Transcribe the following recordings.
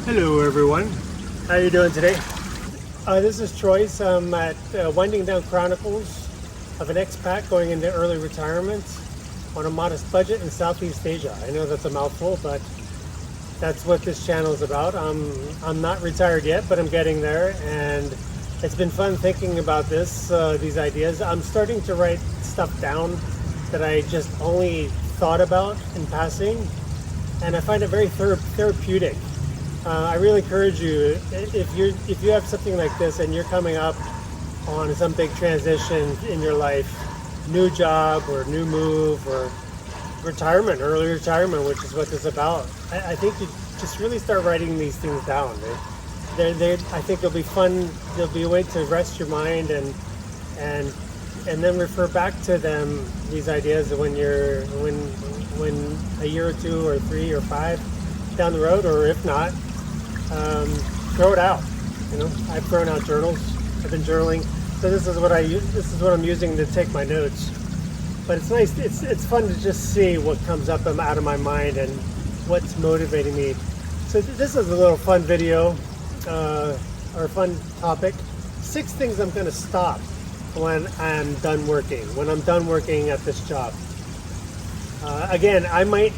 Hello everyone, how you doing today? This is Troyce. I'm at Winding Down Chronicles of an expat going into early retirement on a modest budget in Southeast Asia. I know that's a mouthful, but that's what this channel is about. I'm not retired yet, but I'm getting there, and it's been fun thinking about these ideas. I'm starting to write stuff down that I just only thought about in passing, and I find it very therapeutic. I really encourage you, if you have something like this and you're coming up on some big transition in your life, new job or new move or retirement, early retirement, which is what this is about, I think you just really start writing these things down. I think it'll be fun. There'll be a way to rest your mind and then refer back to them, these ideas, when a year or two or 3 or 5 down the road, or if not, throw it out. I've thrown out journals. I've been journaling, so this is what I use. This is what I'm using to take my notes. But it's nice. It's fun to just see what comes up out of my mind and what's motivating me. So this is a little fun video or a fun topic. 6 things I'm going to stop when I'm done working. When I'm done working at this job. Again, I might.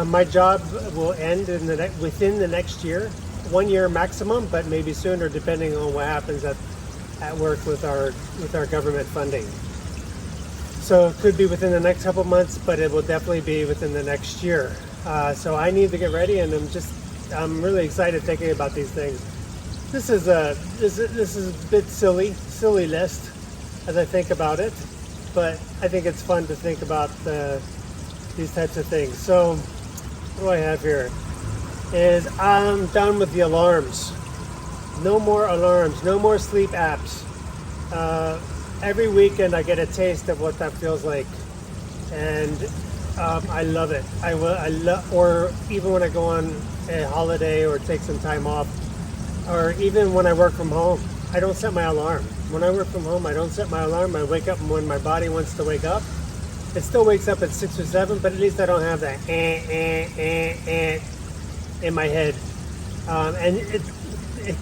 My job will end within the next year, 1 year maximum, but maybe sooner, depending on what happens at work with our government funding. So it could be within the next couple months, but it will definitely be within the next year. So I need to get ready, and I'm really excited thinking about these things. This is a bit silly list as I think about it, but I think it's fun to think about these types of things. So what do I have here? Is I'm done with the alarms. No more alarms, no more sleep apps. Every weekend I get a taste of what that feels like, and I love it. Or even when I go on a holiday or take some time off, or even when I work from home, I don't set my alarm. When I work from home, I don't set my alarm. I wake up when my body wants to wake up. It still wakes up at 6 or 7, but at least I don't have that in my head, and it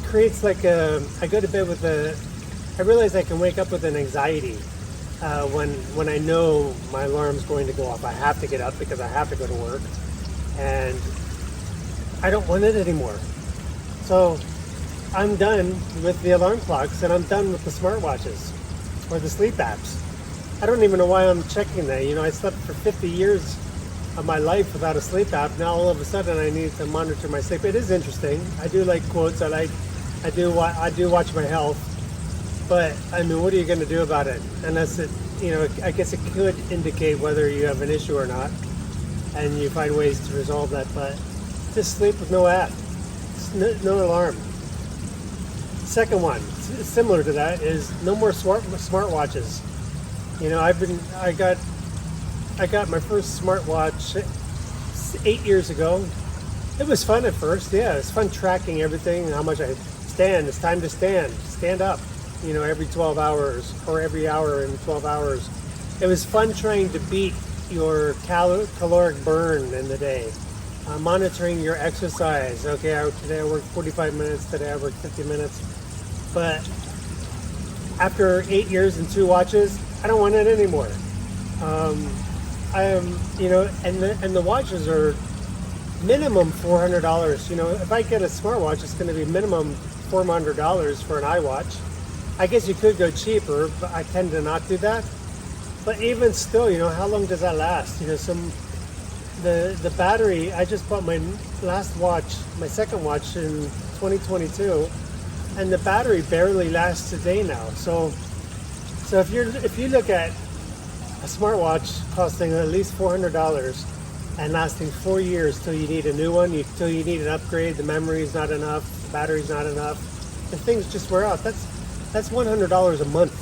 creates like I go to bed with I realize I can wake up with an anxiety when I know my alarm's going to go off. I have to get up because I have to go to work, and I don't want it anymore. So I'm done with the alarm clocks, and I'm done with the smartwatches or the sleep apps. I don't even know why I'm checking that. I slept for 50 years of my life without a sleep app. Now all of a sudden I need to monitor my sleep. It is interesting. I do like quotes. I do watch my health. But I mean, what are you going to do about it? Unless I guess it could indicate whether you have an issue or not, and you find ways to resolve that. But just sleep with no app, no alarm. Second one, similar to that, is no more smartwatches. I got my first smartwatch 8 years ago. It was fun at first. Yeah, it's fun tracking everything, how much I stand. It's time to stand up, every 12 hours or every hour in 12 hours. It was fun trying to beat your caloric burn in the day, monitoring your exercise. Okay, today I worked 45 minutes, today I worked 50 minutes. But after 8 years and 2 watches, I don't want it anymore. And the watches are minimum $400. If I get a smartwatch, it's going to be minimum $400 for an iWatch. I guess you could go cheaper, but I tend to not do that. But even still, how long does that last? The battery. I just bought my last watch, my second watch in 2022, and the battery barely lasts a day now. So if you look at a smartwatch costing at least $400 and lasting 4 years till you need a new one, till you need an upgrade, the memory's not enough, the battery's not enough, the things just wear out. That's $100 a month,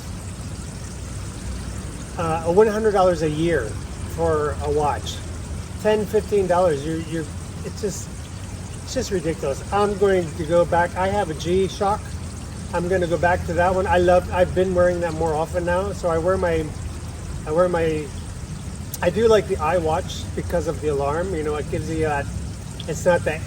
$100 a year for a watch. $10-15. It's just ridiculous. I'm going to go back. I have a G-Shock. I'm going to go back to that one. I've been wearing that more often now. So I do like the iWatch because of the alarm. It gives you that. It's not the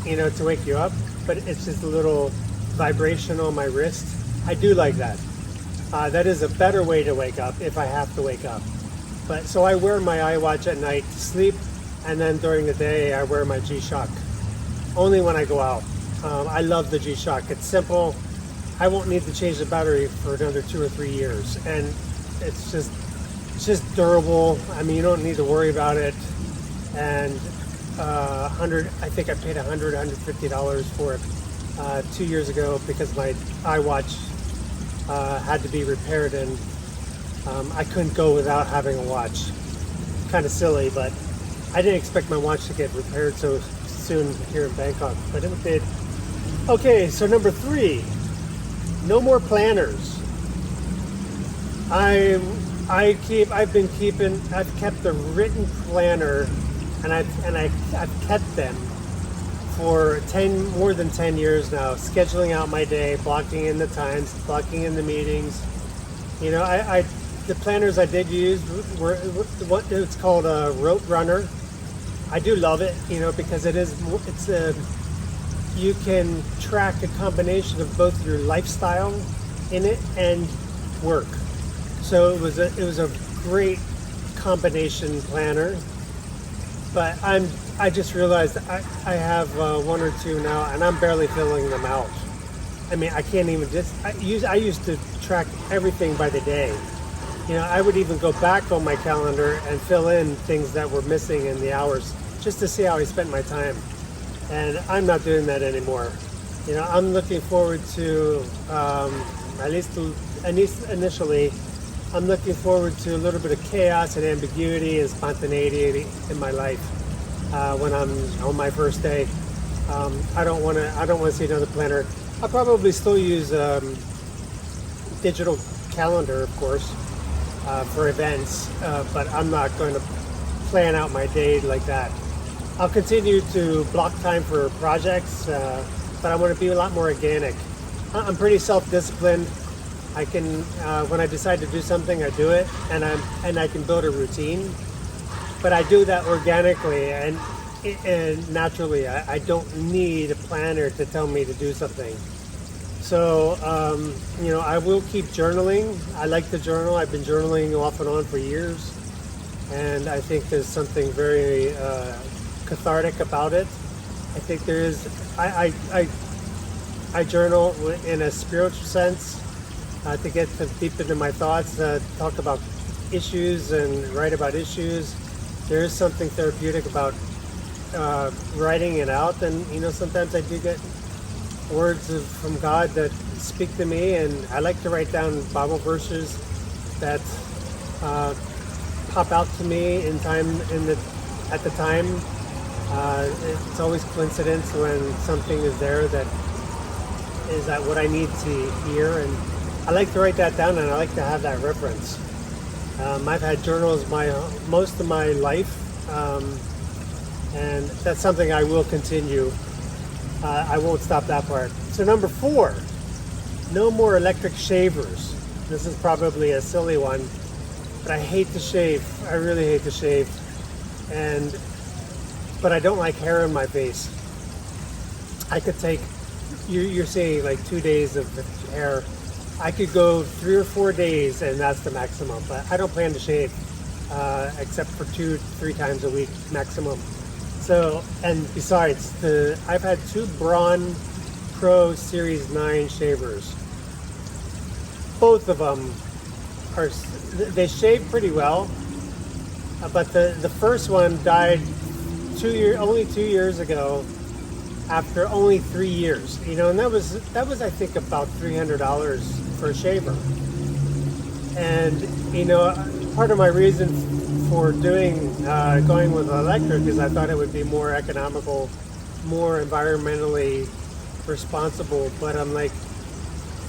to wake you up, but it's just a little vibration on my wrist. I do like that. That is a better way to wake up if I have to wake up. But so I wear my iWatch at night to sleep, and then during the day I wear my G-Shock. Only when I go out. I love the G-Shock. It's simple. I won't need to change the battery for another 2 or 3 years, and it's just durable. I mean, you don't need to worry about it. And I think I paid $150 for it 2 years ago because my iWatch had to be repaired, and I couldn't go without having a watch. Kind of silly, but I didn't expect my watch to get repaired so soon here in Bangkok, but it did. Okay, so number 3, no more planners. I've kept the written planner, and I've kept them for more than 10 years now, scheduling out my day, blocking in the times, blocking in the meetings. The planners I did use were what it's called a Rote Runner. I do love it, because you can track a combination of both your lifestyle in it and work. So it was a great combination planner. But I just realized I have 1 or 2 now, and I'm barely filling them out. I mean, I can't even I used to track everything by the day. I would even go back on my calendar and fill in things that were missing in the hours just to see how I spent my time. And I'm not doing that anymore. I'm looking forward to, at least initially, I'm looking forward to a little bit of chaos and ambiguity and spontaneity in my life when I'm on my first day. I don't want to see another planner. I'll probably still use digital calendar, of course, for events, but I'm not going to plan out my day like that. I'll continue to block time for projects, but I want to be a lot more organic. I'm pretty self-disciplined. I can, when I decide to do something, I do it, and I can build a routine. But I do that organically and naturally. I don't need a planner to tell me to do something. So, I will keep journaling. I like to journal. I've been journaling off and on for years, and I think there's something very cathartic about it. I think there is. I journal in a spiritual sense to get deep into my thoughts, talk about issues and write about issues. There is something therapeutic about writing it out, and sometimes I do get words from God that speak to me, and I like to write down Bible verses that pop out to me at the time. It's always coincidence when something is there that is that what I need to hear, and I like to write that down, and I like to have that reference. I've had journals most of my life, and that's something I will continue. I won't stop that part. So number 4, no more electric shavers. This is probably a silly one, but I hate to shave. I really hate to shave, but I don't like hair in my face. I could take, you're saying like 2 days of hair. I could go 3 or 4 days, and that's the maximum. But I don't plan to shave except for 2-3 times a week maximum. So, and besides, I've had 2 Braun Pro Series 9 shavers. Both of them they shave pretty well, but the first one died only 2 years ago, after only 3 years. And that was I think about $300 for a shaver. And part of my reason for going with electric is I thought it would be more economical, more environmentally responsible. But I'm like,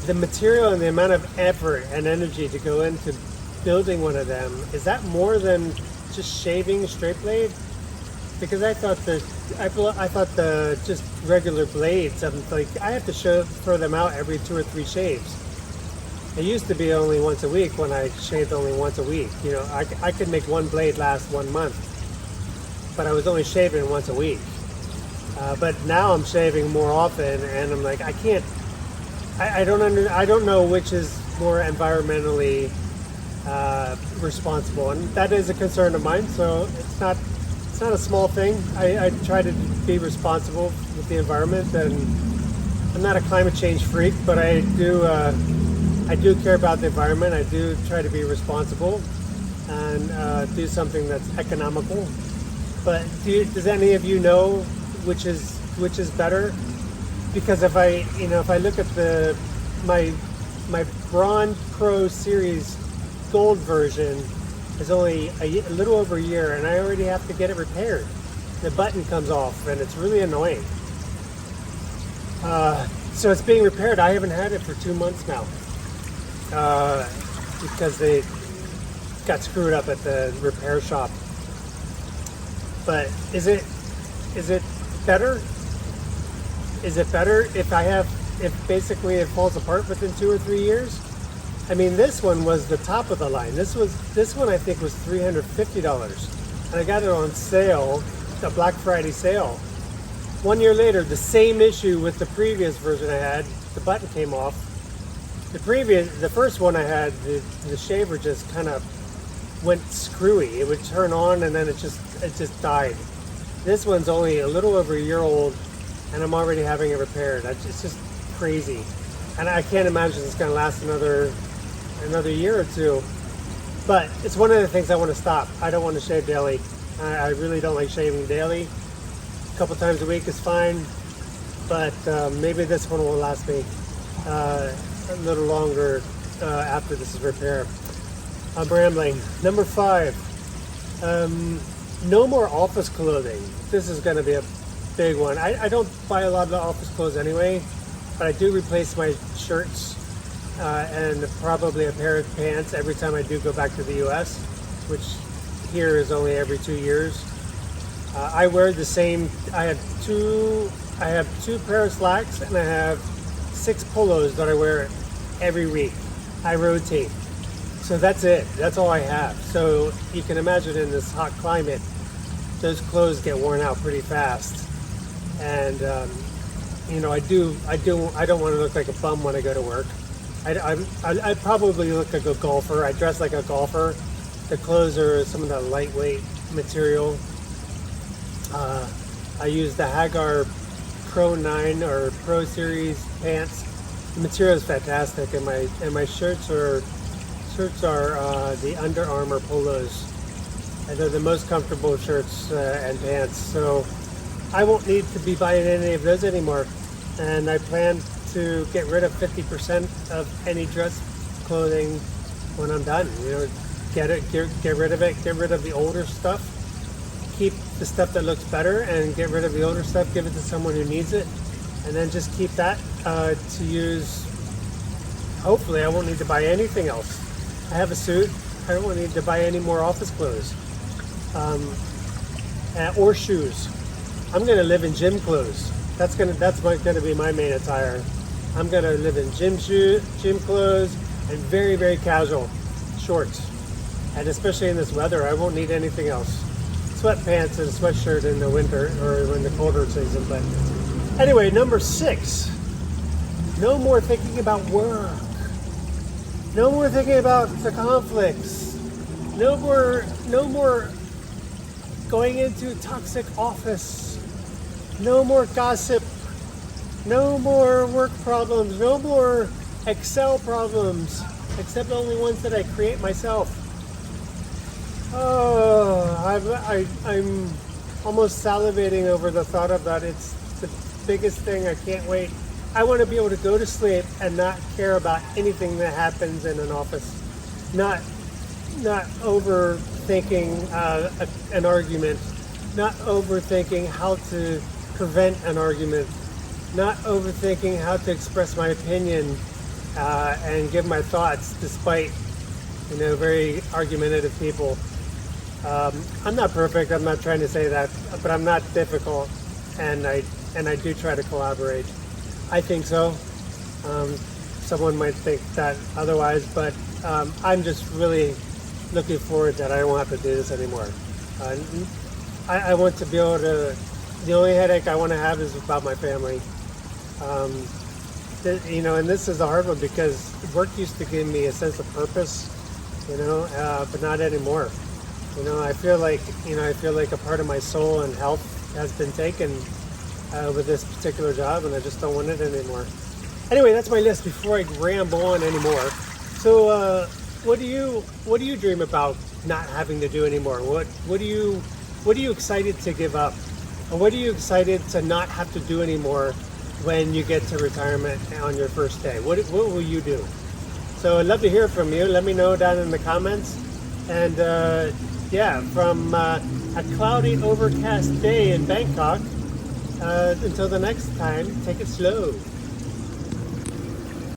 the material and the amount of effort and energy to go into building one of them, is that more than just shaving a straight blade? Because I thought the just regular blades, I have to throw them out every 2 or 3 shaves. It used to be only once a week when I shaved only once a week. I could make one blade last 1 month, but I was only shaving once a week. But now I'm shaving more often, and I'm like, I can't. I don't know which is more environmentally responsible, and that is a concern of mine. So it's not a small thing. I try to be responsible with the environment, and I'm not a climate change freak, but I do care about the environment. I do try to be responsible and do something that's economical. But does any of you know which is better? Because if I look at my Braun Pro Series Gold version is only a little over a year, and I already have to get it repaired. The button comes off, and it's really annoying. So it's being repaired. I haven't had it for 2 months now because they got screwed up at the repair shop. But is it better? Is it better if basically it falls apart within 2 or 3 years? I mean, this one was the top of the line. This one I think was $350, and I got it on sale, a Black Friday sale. 1 year later, the same issue with the previous version I had. The button came off. The first one I had, the shaver just kind of went screwy. It would turn on and then it just died. This one's only a little over a year old, and I'm already having it repaired. It's just crazy, and I can't imagine it's going to last another year or two. But it's one of the things I want to stop. I don't want to shave daily. I really don't like shaving daily. A couple times a week is fine, but maybe this one will last me a little longer after this is repaired. I'm rambling. Number 5, no more office clothing. This is going to be a big one. I don't buy a lot of the office clothes anyway, but I do replace my shirts and probably a pair of pants every time I do go back to the US, which here is only every 2 years. I wear the same. I have two pair of slacks, and I have 6 polos that I wear every week. I rotate. So that's it. That's all I have. So you can imagine in this hot climate, those clothes get worn out pretty fast. And I don't want to look like a bum when I go to work. I probably look like a golfer. I dress like a golfer. The clothes are some of the lightweight material. I use the Hagar Pro 9 or Pro Series pants. The material is fantastic, and my shirts are the Under Armour polos, and they're the most comfortable shirts and pants. So I won't need to be buying any of those anymore, and I plan to get rid of 50% of any dress clothing when I'm done. Get rid of it. Get rid of the older stuff. Keep the stuff that looks better, and get rid of the older stuff. Give it to someone who needs it, and then just keep that to use. Hopefully, I won't need to buy anything else. I have a suit. I don't need to buy any more office clothes or shoes. I'm going to live in gym clothes. That's going to be my main attire. I'm going to live in gym clothes, and very, very casual shorts. And especially in this weather, I won't need anything else. Sweatpants and a sweatshirt in the winter or in the colder season. But anyway, number 6. No more thinking about work. No more thinking about the conflicts. No more going into toxic office. No more gossip. No more work problems. No more Excel problems, except only ones that I create myself. Oh, I'm almost salivating over the thought of that. It's the biggest thing. I can't wait. I want to be able to go to sleep and not care about anything that happens in an office. Not overthinking an argument. Not overthinking how to prevent an argument. Not overthinking how to express my opinion and give my thoughts despite very argumentative people. I'm not perfect. I'm not trying to say that, but I'm not difficult, and I do try to collaborate. I think so. Someone might think that otherwise, but I'm just really looking forward that I don't have to do this anymore. I want to be able to The only headache I want to have is about my family. Um, you know, and this is a hard one because work used to give me a sense of purpose, you know, but not anymore. You know, I feel like, I feel like a part of my soul and health has been taken with this particular job, and I just don't want it anymore. Anyway, that's my list before I ramble on anymore. So, what do you dream about not having to do anymore? What are you excited to give up? Or what are you excited to not have to do anymore when you get to retirement on your first day? What will you do? So I'd love to hear from you. Let me know down in the comments. And yeah, from a cloudy, overcast day in Bangkok, until the next time, take it slow.